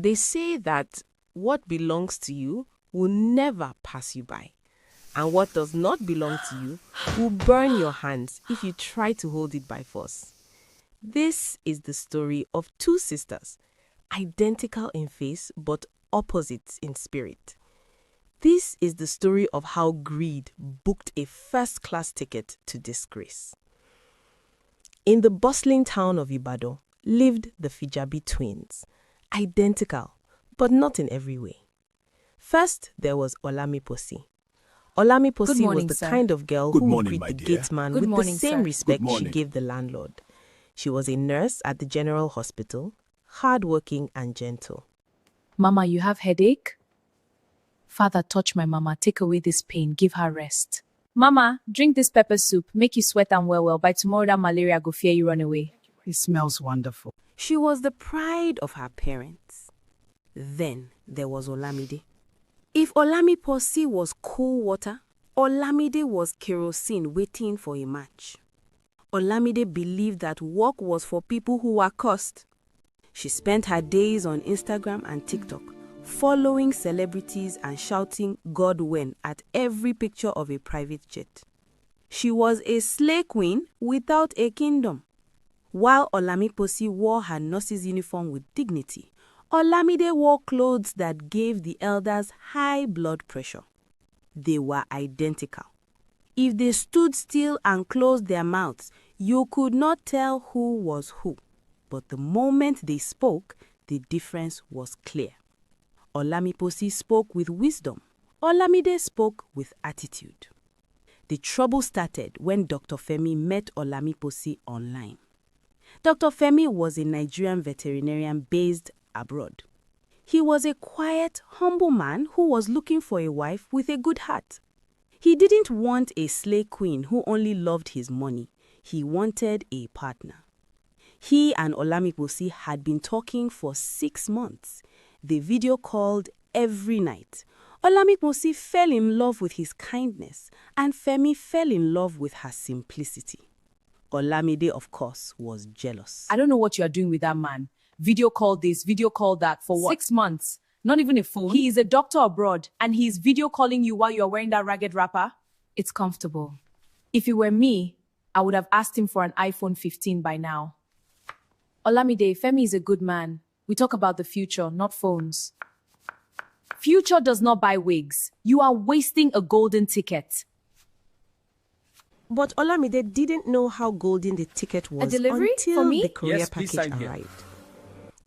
They say that what belongs to you will never pass you by, and what does not belong to you will burn your hands if you try to hold it by force. This is the story of two sisters, identical in face but opposites in spirit. This is the story of how greed booked a first-class ticket to disgrace. In the bustling town of Ibadan lived the Fijabi twins, identical, but not in every way. First, there was Olamiposi. Olamiposi was the kind of girl who would greet the gateman with the same respect she gave the landlord. She was a nurse at the general hospital, hardworking and gentle. Mama, you have headache? Father, touch my mama, take away this pain, give her rest. Mama, drink this pepper soup, make you sweat and well. By tomorrow that malaria go fear you run away. It smells wonderful. She was the pride of her parents. Then there was Olamide. If Olamiposi was cool water, Olamide was kerosene waiting for a match. Olamide believed that work was for people who were cursed. She spent her days on Instagram and TikTok, following celebrities and shouting God when at every picture of a private jet. She was a slay queen without a kingdom. While Olamiposi wore her nurse's uniform with dignity, Olamide wore clothes that gave the elders high blood pressure. They were identical. If they stood still and closed their mouths, you could not tell who was who. But the moment they spoke, the difference was clear. Olamiposi spoke with wisdom. Olamide spoke with attitude. The trouble started when Dr. Femi met Olamiposi online. Dr. Femi was a Nigerian veterinarian based abroad. He was a quiet, humble man who was looking for a wife with a good heart. He didn't want a slay queen who only loved his money. He wanted a partner. He and Olamiposi had been talking for 6 months. They video called every night. Olamiposi fell in love with his kindness, and Femi fell in love with her simplicity. Olamide, of course, was jealous. I don't know what you are doing with that man. Video call this, video call that. For what? 6 months. Not even a phone. He is a doctor abroad, and he is video calling you while you are wearing that ragged wrapper. It's comfortable. If it were me, I would have asked him for an iPhone 15 by now. Olamide, Femi is a good man. We talk about the future, not phones. Future does not buy wigs. You are wasting a golden ticket. But Olamide didn't know how golden the ticket was until the courier package arrived.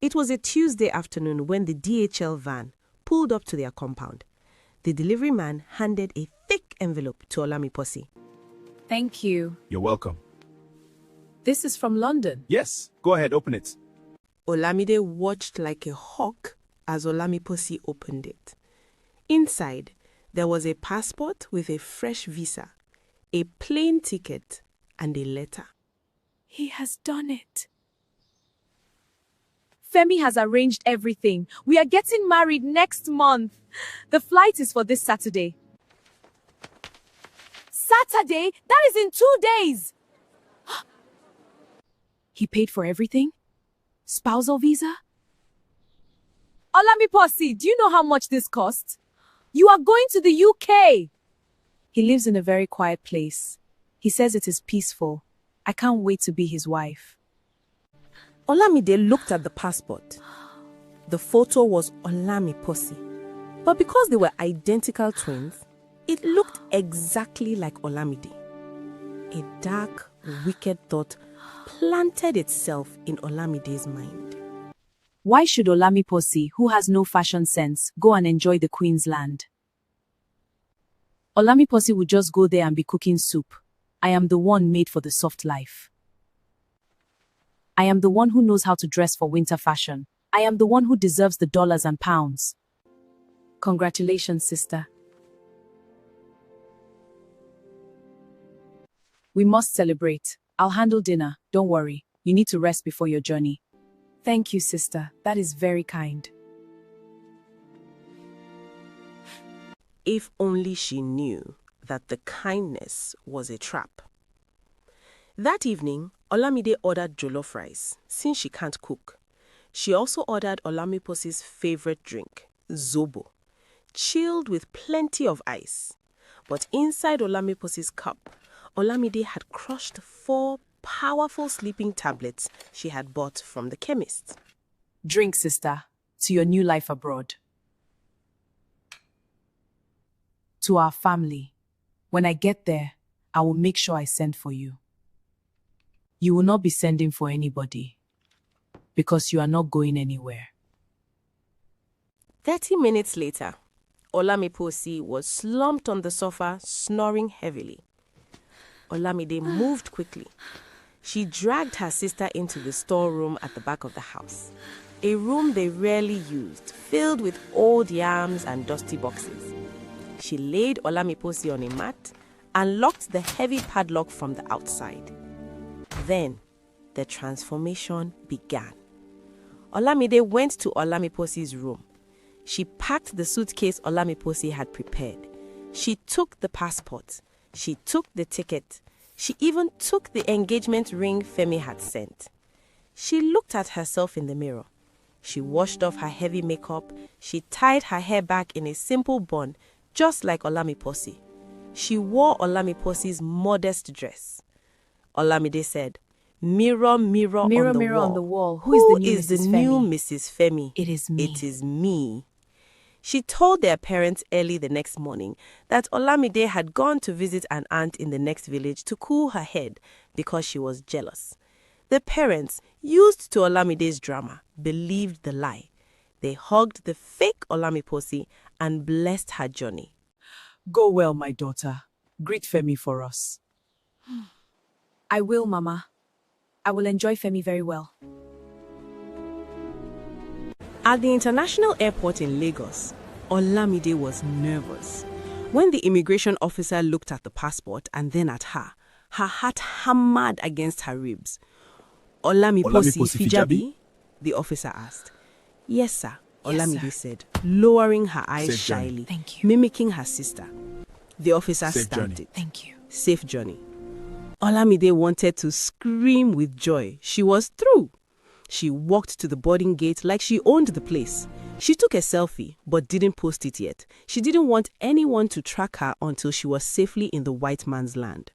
It was a Tuesday afternoon when the DHL van pulled up to their compound. The delivery man handed a thick envelope to Olamiposi. Thank you. You're welcome. This is from London. Yes, go ahead, open it. Olamide watched like a hawk as Olamiposi opened it. Inside, there was a passport with a fresh visa, a plane ticket, and a letter. He has done it. Femi has arranged everything. We are getting married next month. The flight is for this Saturday. Saturday? That is in 2 days. He paid for everything? Spousal visa? Olamiposi, do you know how much this costs? You are going to the UK. He lives in a very quiet place. He says it is peaceful. I can't wait to be his wife. Olamide looked at the passport. The photo was Olamiposi. But because they were identical twins, it looked exactly like Olamide. A dark, wicked thought planted itself in Olamide's mind. Why should Olamiposi, who has no fashion sense, go and enjoy the Queen's land? Olamiposi would just go there and be cooking soup. I am the one made for the soft life. I am the one who knows how to dress for winter fashion. I am the one who deserves the dollars and pounds. Congratulations, sister. We must celebrate. I'll handle dinner. Don't worry. You need to rest before your journey. Thank you, sister. That is very kind. If only she knew that the kindness was a trap. That evening, Olamide ordered jollof rice, since she can't cook. She also ordered Olamiposi's favorite drink, zobo, chilled with plenty of ice. But inside Olamiposi's cup, Olamide had crushed 4 powerful sleeping tablets she had bought from the chemist. Drink, sister, to your new life abroad. To our family. When I get there, I will make sure I send for you. You will not be sending for anybody, because you are not going anywhere. 30 minutes later, Olamiposi was slumped on the sofa, snoring heavily. Olamide moved quickly. She dragged her sister into the storeroom at the back of the house, a room they rarely used, filled with old yams and dusty boxes. She laid Olamiposi on a mat and locked the heavy padlock from the outside. Then, the transformation began. Olamide went to Olamiposi's room. She packed the suitcase Olamiposi had prepared. She took the passport. She took the ticket. She even took the engagement ring Femi had sent. She looked at herself in the mirror. She washed off her heavy makeup. She tied her hair back in a simple bun, just like Olamiposi. She wore Olamiposi's modest dress. Olamide said, "Mirror, mirror, Mirror, on the mirror wall. on the wall, who is the new Mrs. Femi? Mrs. Femi? It is me. It is me." She told their parents early the next morning that Olamide had gone to visit an aunt in the next village to cool her head because she was jealous. The parents, used to Olamide's drama, believed the lie. They hugged the fake Olamiposi and blessed her journey. Go well, my daughter. Greet Femi for us. I will, Mama. I will enjoy Femi very well. At the international airport in Lagos, Olamide was nervous. When the immigration officer looked at the passport and then at her heart hammered against her ribs. Olamiposi Fijabi? The officer asked. Yes, sir, Olamide said, lowering her eyes shyly, mimicking her sister. The officer stamped it. Thank you. Safe journey. Olamide wanted to scream with joy. She was through. She walked to the boarding gate like she owned the place. She took a selfie, but didn't post it yet. She didn't want anyone to track her until she was safely in the white man's land.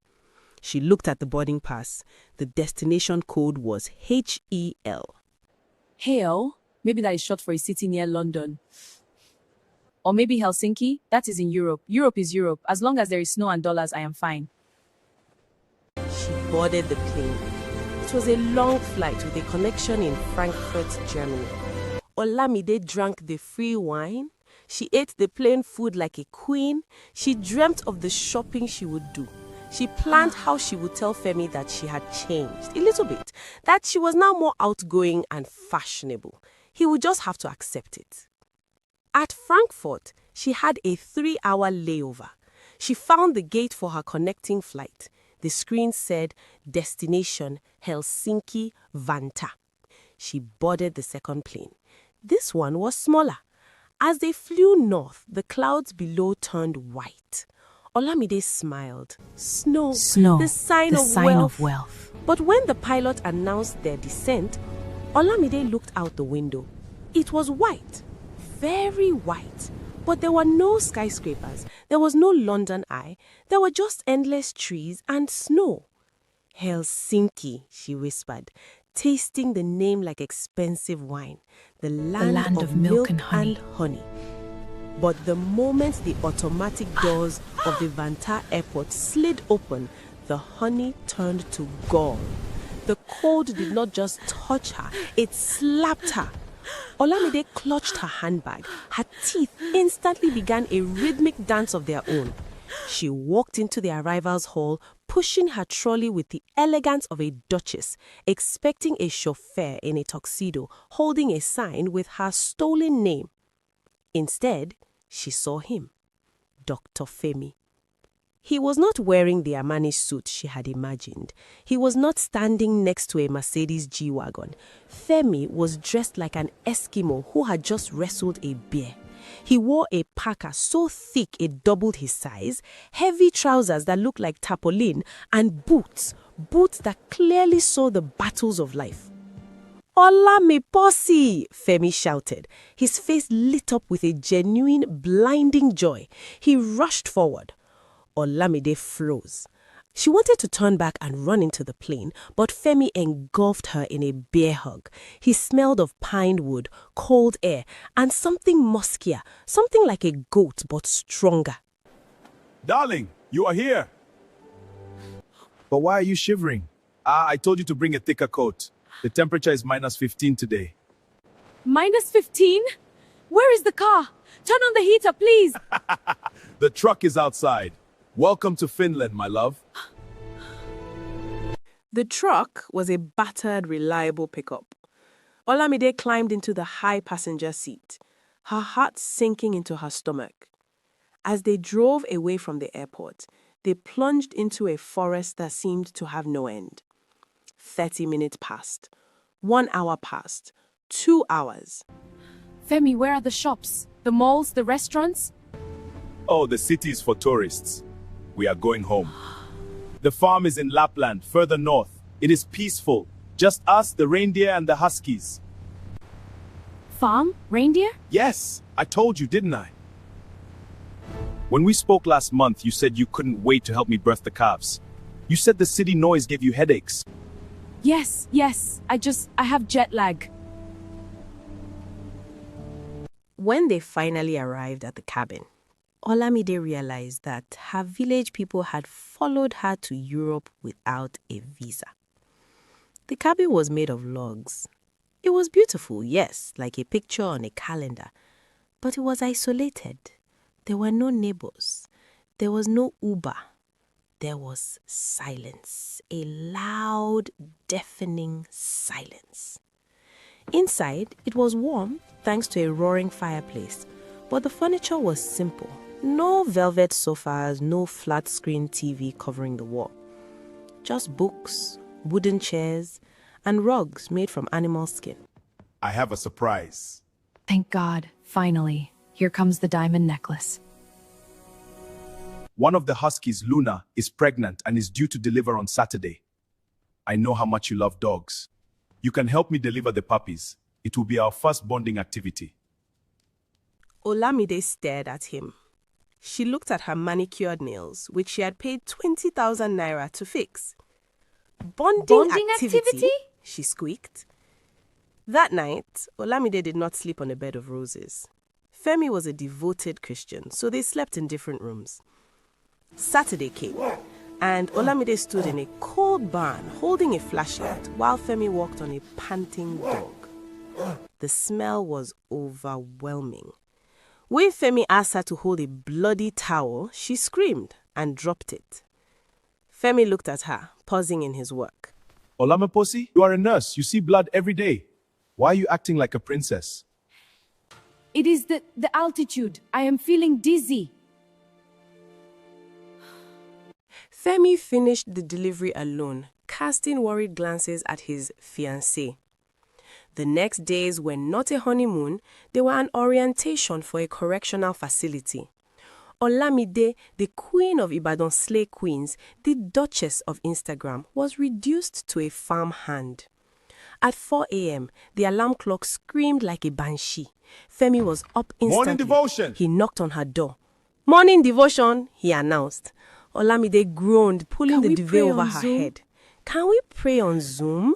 She looked at the boarding pass. The destination code was HEL. Hale? Maybe that is short for a city near London. Or maybe Helsinki? That is in Europe. Europe is Europe. As long as there is snow and dollars, I am fine. She boarded the plane. It was a long flight with a connection in Frankfurt, Germany. Olamide drank the free wine. She ate the plain food like a queen. She dreamt of the shopping she would do. She planned how she would tell Femi that she had changed a little bit, that she was now more outgoing and fashionable. He would just have to accept it. At Frankfurt, she had a 3-hour layover. She found the gate for her connecting flight. The screen said, destination Helsinki, Vantaa. She boarded the second plane. This one was smaller. As they flew north, the clouds below turned white. Olamide smiled. Snow, the sign of wealth. But when the pilot announced their descent, Olamide looked out the window. It was white, very white. But there were no skyscrapers. There was no London Eye. There were just endless trees and snow. Helsinki, she whispered, tasting the name like expensive wine. The land of milk and honey. But the moment the automatic doors of the Vantaa airport slid open, the honey turned to gall. The cold did not just touch her, it slapped her. Olamide clutched her handbag. Her teeth instantly began a rhythmic dance of their own. She walked into the arrivals hall, pushing her trolley with the elegance of a duchess, expecting a chauffeur in a tuxedo holding a sign with her stolen name. Instead, she saw him, Dr. Femi. He was not wearing the Armani suit she had imagined. He was not standing next to a Mercedes G-Wagon. Femi was dressed like an Eskimo who had just wrestled a bear. He wore a parka so thick it doubled his size, heavy trousers that looked like tarpaulin, and boots that clearly saw the battles of life. Olami Posse! Femi shouted. His face lit up with a genuine, blinding joy. He rushed forward. Olamide froze. She wanted to turn back and run into the plane, but Femi engulfed her in a bear hug. He smelled of pine wood, cold air, and something muskier, something like a goat but stronger. Darling, you are here. But why are you shivering? I told you to bring a thicker coat. The temperature is -15 today. -15? Where is the car? Turn on the heater, please. The truck is outside. Welcome to Finland, my love. The truck was a battered, reliable pickup. Olamide climbed into the high passenger seat, her heart sinking into her stomach. As they drove away from the airport, they plunged into a forest that seemed to have no end. 30 minutes passed. 1 hour passed. 2 hours. Femi, where are the shops? The malls, the restaurants? Oh, the city is for tourists. We are going home. The farm is in Lapland, further north. It is peaceful. Just us, the reindeer, and the huskies. Farm? Reindeer? Yes, I told you, didn't I? When we spoke last month, you said you couldn't wait to help me birth the calves. You said the city noise gave you headaches. Yes. I have jet lag. When they finally arrived at the cabin, Olamide realized that her village people had followed her to Europe without a visa. The cabin was made of logs. It was beautiful, yes, like a picture on a calendar, but it was isolated. There were no neighbors. There was no Uber. There was silence, a loud, deafening silence. Inside, it was warm thanks to a roaring fireplace, but the furniture was simple. No velvet sofas, no flat-screen TV covering the wall. Just books, wooden chairs, and rugs made from animal skin. I have a surprise. Thank God, finally. Here comes the diamond necklace. One of the huskies, Luna, is pregnant and is due to deliver on Saturday. I know how much you love dogs. You can help me deliver the puppies. It will be our first bonding activity. Olamide stared at him. She looked at her manicured nails, which she had paid 20,000 naira to fix. Bonding activity? She squeaked. That night, Olamide did not sleep on a bed of roses. Femi was a devoted Christian, so they slept in different rooms. Saturday came, and Olamide stood in a cold barn holding a flashlight while Femi walked on a panting dog. The smell was overwhelming. When Femi asked her to hold a bloody towel, she screamed and dropped it. Femi looked at her, pausing in his work. Olamaposi, you are a nurse. You see blood every day. Why are you acting like a princess? It is the altitude. I am feeling dizzy. Femi finished the delivery alone, casting worried glances at his fiancée. The next days were not a honeymoon, they were an orientation for a correctional facility. Olamide, the queen of Ibadan slay queens, the duchess of Instagram, was reduced to a farmhand. At 4 a.m., the alarm clock screamed like a banshee. Femi was up instantly. Morning devotion! He knocked on her door. Morning devotion, he announced. Olamide groaned, pulling the duvet over her head. Can we pray on Zoom?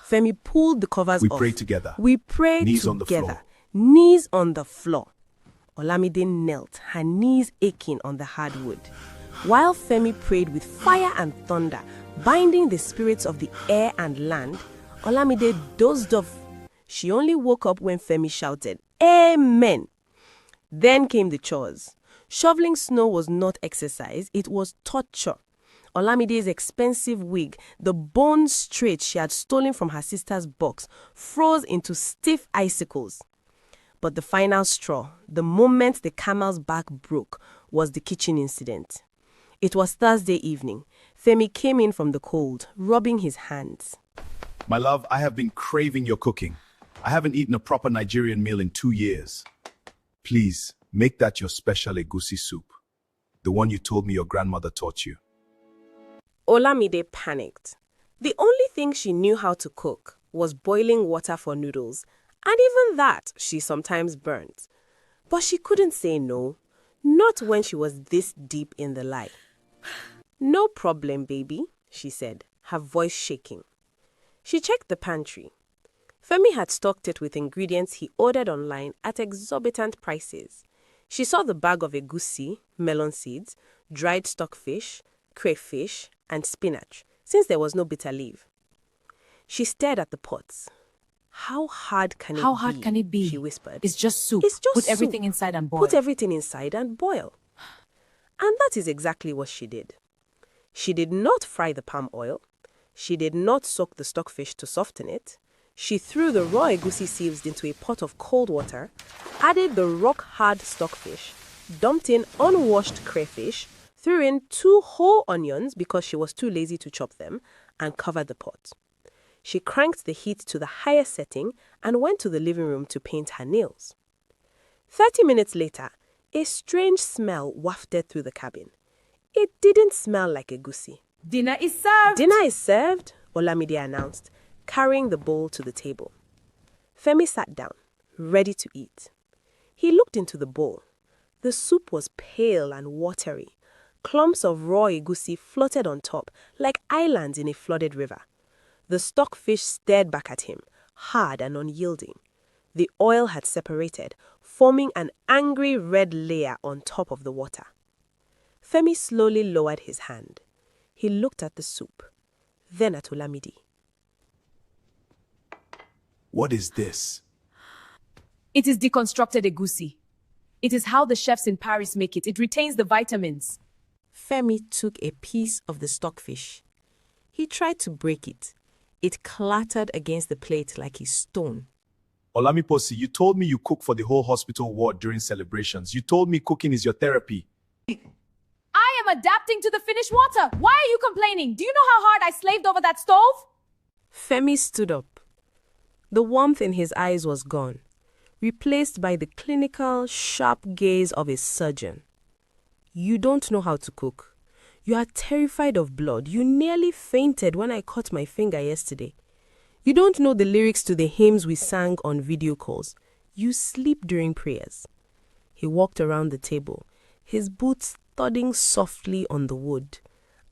Femi pulled the covers off. We pray together. We prayed Knees together. on the floor. Knees on the floor. Olamide knelt, her knees aching on the hardwood. While Femi prayed with fire and thunder, binding the spirits of the air and land, Olamide dozed off. She only woke up when Femi shouted, "Amen!" Then came the chores. Shoveling snow was not exercise, it was torture. Olamide's expensive wig, the bone straight she had stolen from her sister's box, froze into stiff icicles. But the final straw, the moment the camel's back broke, was the kitchen incident. It was Thursday evening. Femi came in from the cold, rubbing his hands. My love, I have been craving your cooking. I haven't eaten a proper Nigerian meal in 2 years. Please, make that your special egusi soup. The one you told me your grandmother taught you. Olamide panicked. The only thing she knew how to cook was boiling water for noodles, and even that she sometimes burnt. But she couldn't say no, not when she was this deep in the lie. "No problem, baby," she said, her voice shaking. She checked the pantry. Femi had stocked it with ingredients he ordered online at exorbitant prices. She saw the bag of egusi, melon seeds, dried stockfish, crayfish, and spinach, since there was no bitter leaf. She stared at the pots. How hard can it be? She whispered. It's just soup. It's just Put soup. everything inside and boil. Put everything inside and boil. And that is exactly what she did. She did not fry the palm oil. She did not soak the stockfish to soften it. She threw the raw egusi sieves into a pot of cold water, added the rock-hard stockfish, dumped in unwashed crayfish, threw in 2 whole onions because she was too lazy to chop them, and covered the pot. She cranked the heat to the highest setting and went to the living room to paint her nails. 30 minutes later, a strange smell wafted through the cabin. It didn't smell like egusi. Dinner is served. "Dinner is served," Olamide announced, carrying the bowl to the table. Femi sat down, ready to eat. He looked into the bowl. The soup was pale and watery. Clumps of raw egusi floated on top like islands in a flooded river. The stockfish stared back at him, hard and unyielding. The oil had separated, forming an angry red layer on top of the water. Femi slowly lowered his hand. He looked at the soup, then at Olamide. What is this? It is deconstructed egusi. It is how the chefs in Paris make it. It retains the vitamins. Femi took a piece of the stockfish. He tried to break it. It clattered against the plate like a stone. Olamiposi, you told me you cook for the whole hospital ward during celebrations. You told me cooking is your therapy. I am adapting to the Finnish water. Why are you complaining? Do you know how hard I slaved over that stove? Femi stood up. The warmth in his eyes was gone, replaced by the clinical, sharp gaze of a surgeon. "You don't know how to cook. You are terrified of blood. You nearly fainted when I cut my finger yesterday. You don't know the lyrics to the hymns we sang on video calls. You sleep during prayers." He walked around the table, his boots thudding softly on the wood,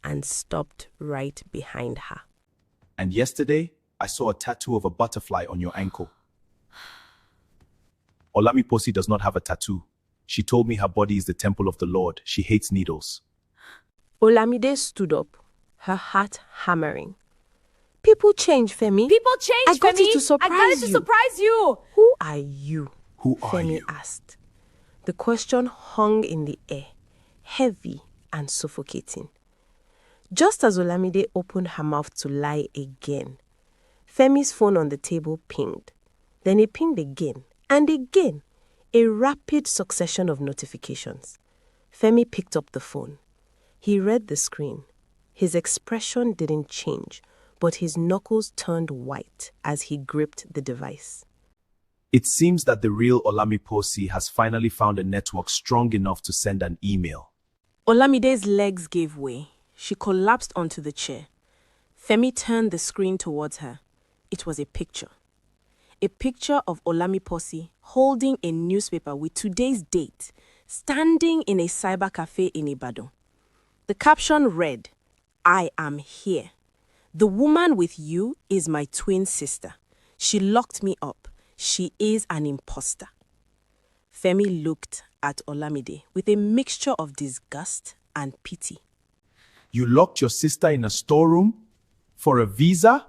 and stopped right behind her. And yesterday, I saw a tattoo of a butterfly on your ankle. Olamiposi does not have a tattoo. She told me her body is the temple of the Lord. She hates needles. Olamide stood up, her heart hammering. "People change, Femi. People change, I got Femi. it to surprise I got it to you. surprise you. Who are you?" Who are Femi you? asked. The question hung in the air, heavy and suffocating. Just as Olamide opened her mouth to lie again, Femi's phone on the table pinged. Then it pinged again and again, a rapid succession of notifications. Femi picked up the phone. He read the screen. His expression didn't change, but his knuckles turned white as he gripped the device. It seems that the real Olamiposi has finally found a network strong enough to send an email. Olamide's legs gave way. She collapsed onto the chair. Femi turned the screen towards her. It was a picture. A picture of Olamiposi holding a newspaper with today's date, standing in a cyber cafe in Ibadan. The caption read, "I am here. The woman with you is my twin sister. She locked me up. She is an imposter." Femi looked at Olamide with a mixture of disgust and pity. You locked your sister in a storeroom? For a visa?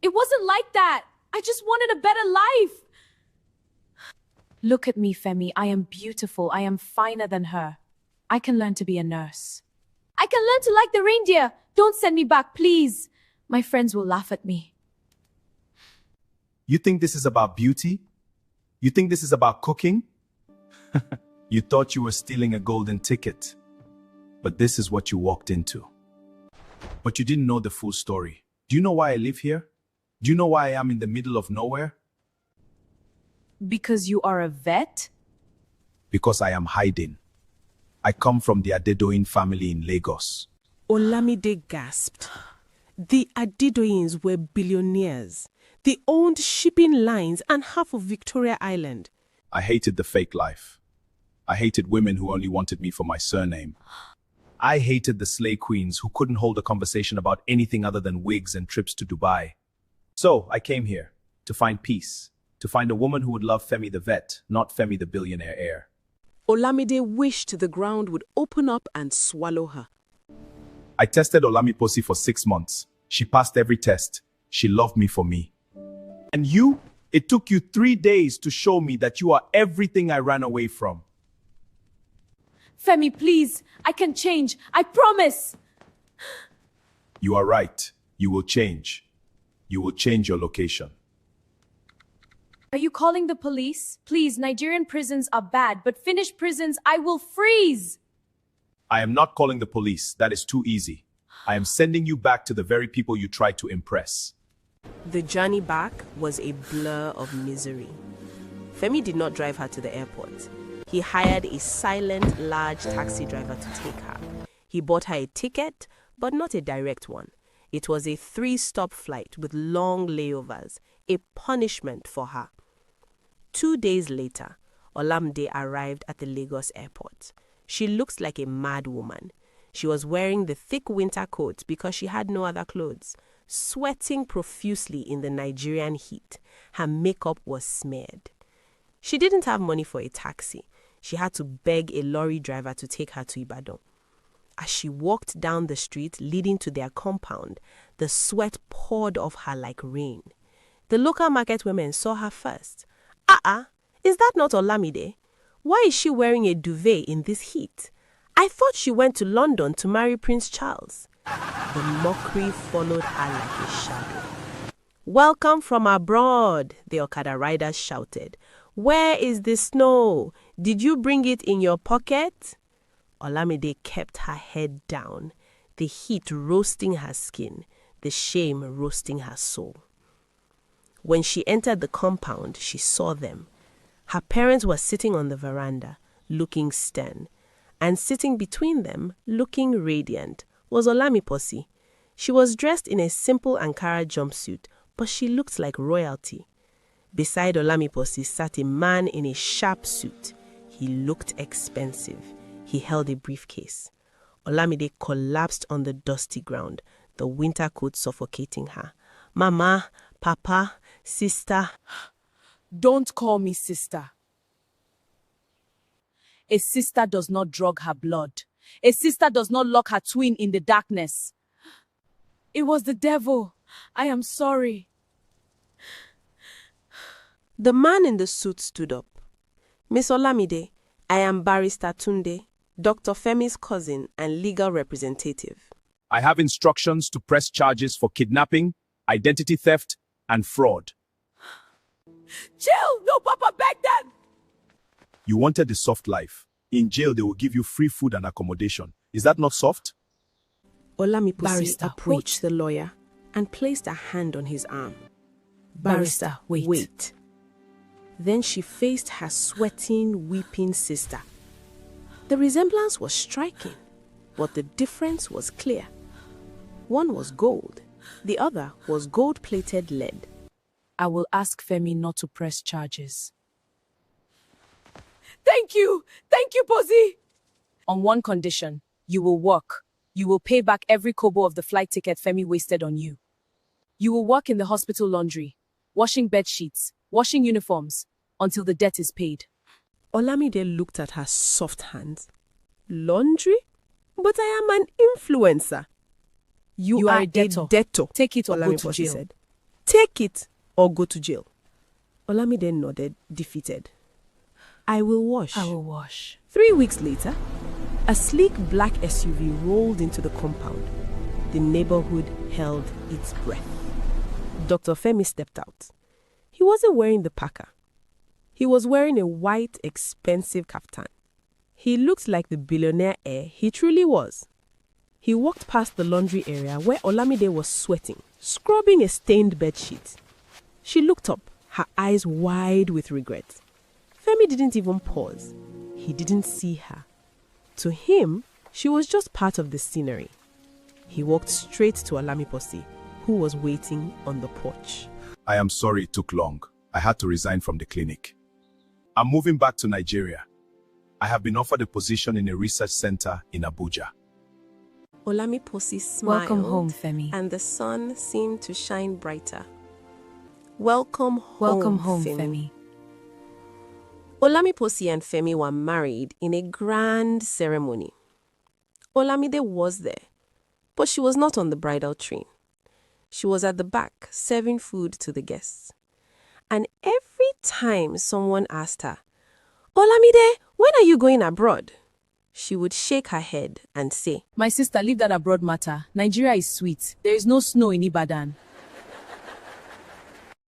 It wasn't like that. I just wanted a better life. Look at me, Femi. I am beautiful. I am finer than her. I can learn to be a nurse. I can learn to like the reindeer. Don't send me back, please. My friends will laugh at me. You think this is about beauty? You think this is about cooking? You thought you were stealing a golden ticket. But this is what you walked into. But you didn't know the full story. Do you know why I live here? Do you know why I am in the middle of nowhere? Because you are a vet? Because I am hiding. I come from the Adedoyin family in Lagos. Olamide gasped. The Adedoyins were billionaires. They owned shipping lines and half of Victoria Island. I hated the fake life. I hated women who only wanted me for my surname. I hated the slay queens who couldn't hold a conversation about anything other than wigs and trips to Dubai. So I came here to find peace, to find a woman who would love Femi the vet, not Femi the billionaire heir. Olamide wished the ground would open up and swallow her. I tested Olamiposi for 6 months. She passed every test. She loved me for me. And you? It took you 3 days to show me that you are everything I ran away from. Femi, please. I can change. I promise. You are right. You will change. You will change your location. Are you calling the police? Please, Nigerian prisons are bad, but Finnish prisons, I will freeze. I am not calling the police. That is too easy. I am sending you back to the very people you tried to impress. The journey back was a blur of misery. Femi did not drive her to the airport. He hired a silent, large taxi driver to take her. He bought her a ticket, but not a direct one. It was a 3-stop flight with long layovers, a punishment for her. 2 days later, Olamide arrived at the Lagos airport. She looked like a mad woman. She was wearing the thick winter coat because she had no other clothes, sweating profusely in the Nigerian heat. Her makeup was smeared. She didn't have money for a taxi. She had to beg a lorry driver to take her to Ibadan. As she walked down the street leading to their compound, the sweat poured off her like rain. The local market women saw her first. Is that not Olamide? Why is she wearing a duvet in this heat? I thought she went to London to marry Prince Charles. The mockery followed her like a shadow. Welcome from abroad, the Okada riders shouted. Where is the snow? Did you bring it in your pocket? Olamide kept her head down, the heat roasting her skin, the shame roasting her soul. When she entered the compound, she saw them. Her parents were sitting on the veranda, looking stern, and sitting between them, looking radiant, was Olamiposi. She was dressed in a simple Ankara jumpsuit, but she looked like royalty. Beside Olamiposi sat a man in a sharp suit. He looked expensive. He held a briefcase. Olamide collapsed on the dusty ground, the winter coat suffocating her. Mama, Papa, sister. Don't call me sister. A sister does not drug her blood. A sister does not lock her twin in the darkness. It was the devil. I am sorry. The man in the suit stood up. Miss Olamide, I am Barrister Tunde, Dr. Femi's cousin and legal representative. I have instructions to press charges for kidnapping, identity theft, and fraud. Chill! No, Papa, beg them! You wanted the soft life. In jail, they will give you free food and accommodation. Is that not soft? Olamiposi Barrister, approached the lawyer and placed a hand on his arm. Barrister, wait. Then she faced her sweating, weeping sister. The resemblance was striking, but the difference was clear. One was gold, the other was gold-plated lead. I will ask Femi not to press charges. Thank you, Posi. On one condition, you will work. You will pay back every kobo of the flight ticket Femi wasted on you. You will work in the hospital laundry, washing bed sheets, washing uniforms, until the debt is paid. Olamide looked at her soft hands. Laundry? But I am an influencer. You are a debtor. Take it or go to Olamiposi jail. said. Take it or go to jail. Olamide nodded, defeated. I will wash. 3 weeks later, a sleek black SUV rolled into the compound. The neighborhood held its breath. Dr. Femi stepped out. He wasn't wearing the parka. He was wearing a white, expensive kaftan. He looked like the billionaire heir he truly was. He walked past the laundry area where Olamide was sweating, scrubbing a stained bedsheet. She looked up, her eyes wide with regret. Femi didn't even pause. He didn't see her. To him, she was just part of the scenery. He walked straight to Olamiposi, who was waiting on the porch. I am sorry it took long. I had to resign from the clinic. I'm moving back to Nigeria. I have been offered a position in a research center in Abuja. Olamiposi smiled. Welcome home, Femi. And the sun seemed to shine brighter. Welcome home, Welcome home, Femi. Femi. Olamiposi and Femi were married in a grand ceremony. Olamide was there, but she was not on the bridal train. She was at the back, serving food to the guests. And every time someone asked her, Olamide, when are you going abroad? She would shake her head and say, My sister, leave that abroad matter. Nigeria is sweet. There is no snow in Ibadan.